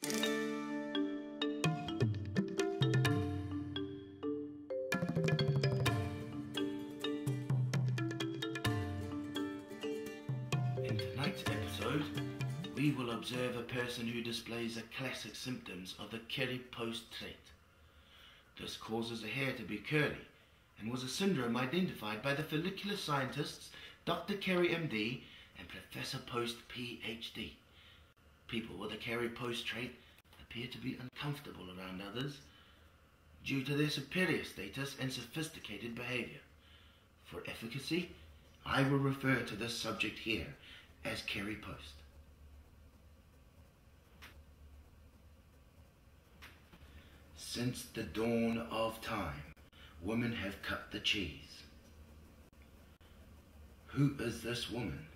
In tonight's episode, we will observe a person who displays the classic symptoms of the Kerry Post trait. This causes the hair to be curly and was a syndrome identified by the follicular scientists Dr. Kerry MD and Professor Post PhD. People with the Kerry Post trait appear to be uncomfortable around others due to their superior status and sophisticated behavior. For efficacy, I will refer to this subject here as Kerry Post. Since the dawn of time, women have cut the cheese. Who is this woman?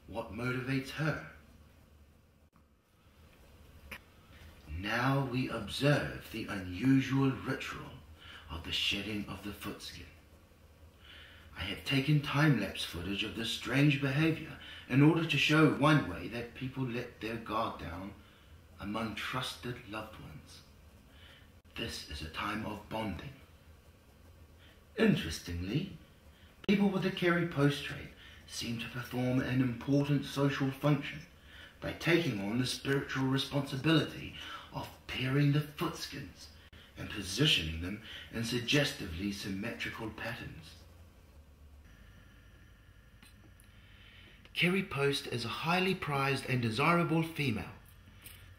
What motivates her? Now we observe the unusual ritual of the shedding of the footskin. I have taken time-lapse footage of this strange behavior in order to show one way that people let their guard down among trusted loved ones. This is a time of bonding. Interestingly, people with the Kerry Post trait seem to perform an important social function by taking on the spiritual responsibility of pairing the footskins and positioning them in suggestively symmetrical patterns. Kerry Post is a highly prized and desirable female,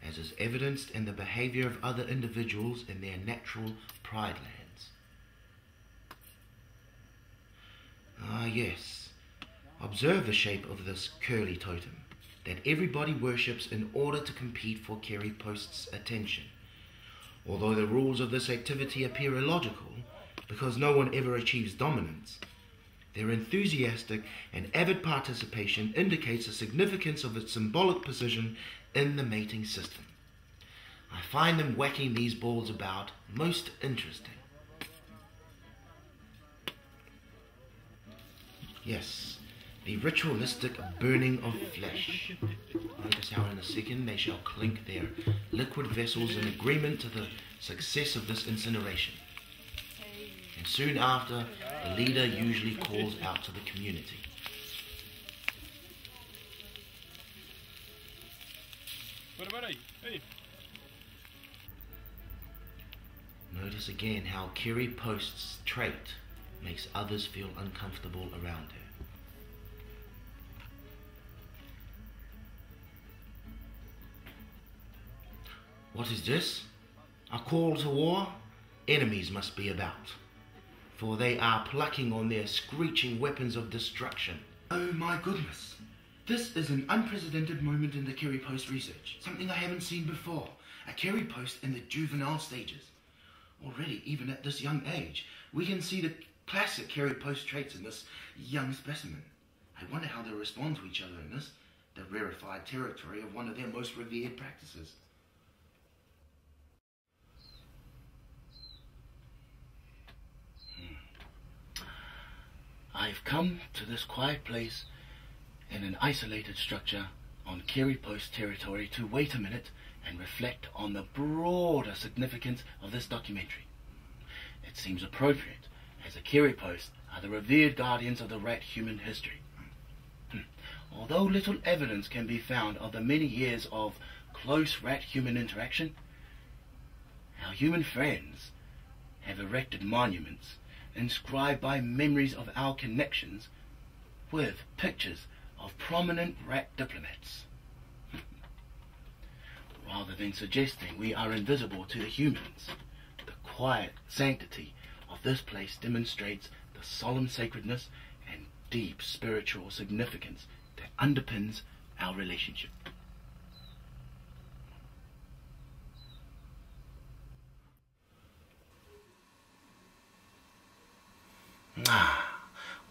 as is evidenced in the behavior of other individuals in their natural pride lands. Ah yes, observe the shape of this curly totem that everybody worships in order to compete for Kerry Post's attention. Although the rules of this activity appear illogical because no one ever achieves dominance, their enthusiastic and avid participation indicates the significance of its symbolic position in the mating system. I find them whacking these balls about most interesting. Yes, the ritualistic burning of flesh. Notice how in a second they shall clink their liquid vessels in agreement to the success of this incineration. And soon after, the leader usually calls out to the community. Notice again how Kerry Post's trait makes others feel uncomfortable around her. What is this? A call to war? Enemies must be about, for they are plucking on their screeching weapons of destruction. Oh my goodness! This is an unprecedented moment in the Kerry Post research, something I haven't seen before. A Kerry Post in the juvenile stages. Already, even at this young age, we can see the classic Kerry Post traits in this young specimen. I wonder how they'll respond to each other in this, the rarefied territory of one of their most revered practices. I've come to this quiet place in an isolated structure on Kerry Post territory to wait a minute and reflect on the broader significance of this documentary. It seems appropriate, as the Kerry Post are the revered guardians of the rat-human history. Although little evidence can be found of the many years of close rat-human interaction, our human friends have erected monuments inscribed by memories of our connections with pictures of prominent rat diplomats. Rather than suggesting we are invisible to the humans, the quiet sanctity of this place demonstrates the solemn sacredness and deep spiritual significance that underpins our relationship.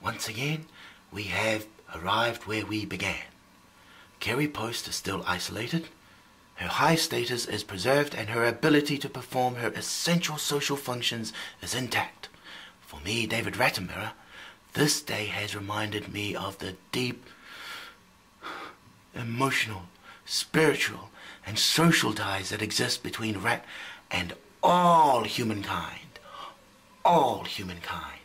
Once again, we have arrived where we began. Kerry Post is still isolated. Her high status is preserved and her ability to perform her essential social functions is intact. For me, David Rattenberger, this day has reminded me of the deep, emotional, spiritual, and social ties that exist between rat and all humankind. All humankind.